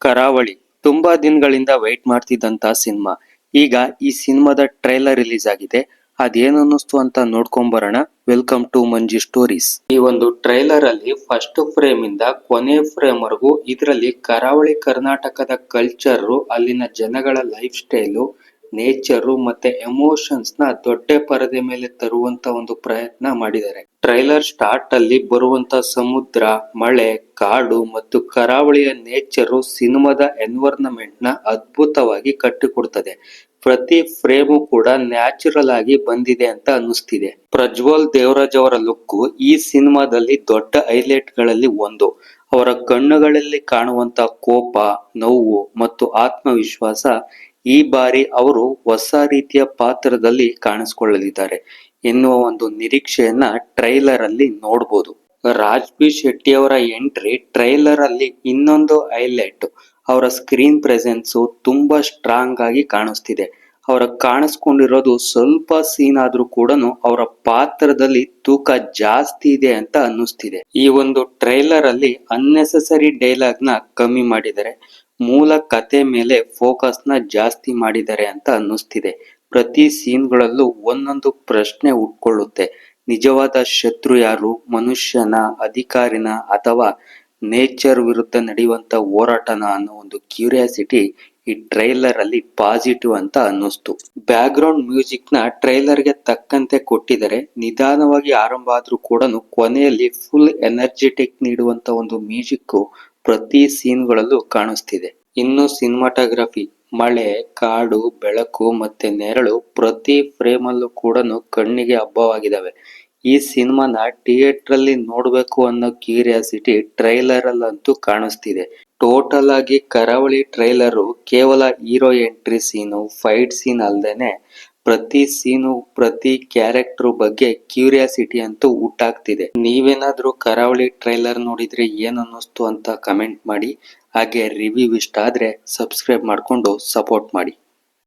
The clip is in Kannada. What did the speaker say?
ಕರಾವಳಿ ತುಂಬಾ ದಿನಗಳಿಂದ ವೆಯ್ಟ್ ಮಾಡ್ತಿದ್ದಂತ ಸಿನಿಮಾ. ಈಗ ಈ ಸಿನಿಮಾದ ಟ್ರೈಲರ್ ರಿಲೀಸ್ ಆಗಿದೆ. ಅದೇನು ಅನ್ನಿಸ್ತು ಅಂತ ನೋಡ್ಕೊಂಬರೋಣ. Welcome to Manji stories. ಈ ಒಂದು ಟ್ರೈಲರ್ ಅಲ್ಲಿ ಫಸ್ಟ್ ಫ್ರೇಮ್ ಇಂದ ಕೊನೆ ಫ್ರೇಮ್ ವರೆಗೂ ಇದರಲ್ಲಿ ಕರಾವಳಿ ಕರ್ನಾಟಕದ ಕಲ್ಚರ್, ಅಲ್ಲಿನ ಜನಗಳ ಲೈಫ್ ಸ್ಟೈಲು, ನೇಚರು ಮತ್ತೆ ಎಮೋಷನ್ಸ್ ನ ದೊಡ್ಡ ಪರದೆ ಮೇಲೆ ತರುವಂತ ಒಂದು ಪ್ರಯತ್ನ ಮಾಡಿದ್ದಾರೆ. ಟ್ರೈಲರ್ ಸ್ಟಾರ್ಟ್ ಅಲ್ಲಿ ಬರುವಂತ ಸಮುದ್ರ, ಮಳೆ, ಕಾಡು ಮತ್ತು ಕರಾವಳಿಯ ನೇಚರು ಸಿನಿಮಾದ ಎನ್ವೈರನ್ಮೆಂಟ್ ನ ಅದ್ಭುತವಾಗಿ ಕಟ್ಟಿಕೊಡ್ತದೆ. ಪ್ರತಿ ಫ್ರೇಮು ಕೂಡ ನ್ಯಾಚುರಲ್ ಆಗಿ ಬಂದಿದೆ ಅಂತ ಅನ್ನಿಸ್ತಿದೆ. ಪ್ರಜ್ವಲ್ ದೇವರಾಜ್ ಅವರ ಲುಕ್ ಈ ಸಿನಿಮಾದಲ್ಲಿ ದೊಡ್ಡ ಹೈಲೈಟ್ ಗಳಲ್ಲಿ ಒಂದು. ಅವರ ಕಣ್ಣುಗಳಲ್ಲಿ ಕಾಣುವಂತ ಕೋಪ, ನೋವು ಮತ್ತು ಆತ್ಮವಿಶ್ವಾಸ ಈ ಬಾರಿ ಅವರು ಹೊಸ ರೀತಿಯ ಪಾತ್ರದಲ್ಲಿ ಕಾಣಿಸಿಕೊಳ್ಳಲಿದ್ದಾರೆ ಎನ್ನುವ ಒಂದು ನಿರೀಕ್ಷೆಯನ್ನ ಟ್ರೈಲರ್ ಅಲ್ಲಿ ನೋಡಬಹುದು. ರಾಜ್ ಬಿ ಶೆಟ್ಟಿ ಅವರ ಎಂಟ್ರಿ ಟ್ರೈಲರ್ ಅಲ್ಲಿ ಇನ್ನೊಂದು ಹೈಲೈಟ್. ಅವರ ಸ್ಕ್ರೀನ್ ಪ್ರೆಸೆನ್ಸ್ ತುಂಬಾ ಸ್ಟ್ರಾಂಗ್ ಆಗಿ ಕಾಣಿಸ್ತಿದೆ. ಅವರ ಕಾಣಿಸ್ಕೊಂಡಿರೋದು ಸ್ವಲ್ಪ ಸೀನ್ ಆದ್ರೂ ಕೂಡ ಅವರ ಪಾತ್ರದಲ್ಲಿ ತೂಕ ಜಾಸ್ತಿ ಇದೆ ಅಂತ ಅನ್ನಿಸ್ತಿದೆ. ಈ ಒಂದು ಟ್ರೈಲರ್ ಅಲ್ಲಿ ಅನ್ನೆಸೆಸರಿ ಡೈಲಾಗ್ ನ ಕಮ್ಮಿ ಮಾಡಿದ್ದಾರೆ. ಮೂಲ ಕತೆ ಮೇಲೆ ಫೋಕಸ್ ನ ಜಾಸ್ತಿ ಮಾಡಿದ್ದಾರೆ ಅಂತ ಅನ್ನಿಸ್ತಿದೆ. ಪ್ರತಿ ಸೀನ್ಗಳಲ್ಲೂ ಒಂದೊಂದು ಪ್ರಶ್ನೆ ಹುಟ್ಕೊಳ್ಳುತ್ತೆ. ನಿಜವಾದ ಶತ್ರು ಯಾರು? ಮನುಷ್ಯನ, ಅಧಿಕಾರಿನ ಅಥವಾ ನೇಚರ್ ವಿರುದ್ಧ ನಡೆಯುವಂತ ಹೋರಾಟನ ಅನ್ನೋ ಒಂದು ಕ್ಯೂರಿಯಾಸಿಟಿ ಈ ಟ್ರೈಲರ್ ಅಲ್ಲಿ ಪಾಸಿಟಿವ್ ಅಂತ ಅನ್ನಿಸ್ತು. ಬ್ಯಾಕ್ ಗ್ರೌಂಡ್ ಮ್ಯೂಸಿಕ್ ನ ಟ್ರೈಲರ್ ಗೆ ತಕ್ಕಂತೆ ಕೊಟ್ಟಿದ್ದಾರೆ. ನಿಧಾನವಾಗಿ ಆರಂಭ ಆದ್ರೂ ಕೂಡ ಕೊನೆಯಲ್ಲಿ ಫುಲ್ ಎನರ್ಜೆಟಿಕ್ ನೀಡುವಂತ ಒಂದು ಮ್ಯೂಸಿಕ್ ಪ್ರತಿ ಸೀನ್ಗಳಲ್ಲೂ ಕಾಣಿಸ್ತಿದೆ. ಇನ್ನು ಸಿನಿಮಾಟೋಗ್ರಫಿ, ಮಳೆ, ಕಾಡು, ಬೆಳಕು ಮತ್ತೆ ನೆರಳು ಪ್ರತಿ ಫ್ರೇಮ್ ಅಲ್ಲೂ ಕೂಡ ಕಣ್ಣಿಗೆ ಹಬ್ಬವಾಗಿದ್ದಾವೆ. ಈ ಸಿನಿಮಾನ ಥಿಯೇಟರ್ ಅಲ್ಲಿ ನೋಡ್ಬೇಕು ಅನ್ನೋ ಕ್ಯೂರಿಯಾಸಿಟಿ ಟ್ರೈಲರ್ ಅಲ್ಲಂತೂ ಕಾಣಿಸ್ತಿದೆ. ಟೋಟಲ್ ಆಗಿ ಕರಾವಳಿ ಟ್ರೈಲರ್ ಕೇವಲ ಹೀರೋ ಎಂಟ್ರಿ ಸೀನು, ಫೈಟ್ ಸೀನ್ ಅಲ್ದೇನೆ ಪ್ರತಿ ಸೀನು, ಪ್ರತಿ ಕ್ಯಾರೆಕ್ಟರ್ ಬಗ್ಗೆ ಕ್ಯೂರಿಯಾಸಿಟಿ ಅಂತೂ ಹುಟ್ಟಾಗ್ತಿದೆ. ನೀವೇನಾದ್ರೂ ಕರಾವಳಿ ಟ್ರೈಲರ್ ನೋಡಿದ್ರೆ ಏನ್ ಅನ್ನಿಸ್ತು ಅಂತ ಕಮೆಂಟ್ ಮಾಡಿ. ಹಾಗೆ ರಿವ್ಯೂ ಇಷ್ಟ ಆದ್ರೆ ಸಬ್ಸ್ಕ್ರೈಬ್ ಮಾಡ್ಕೊಂಡು ಸಪೋರ್ಟ್ ಮಾಡಿ.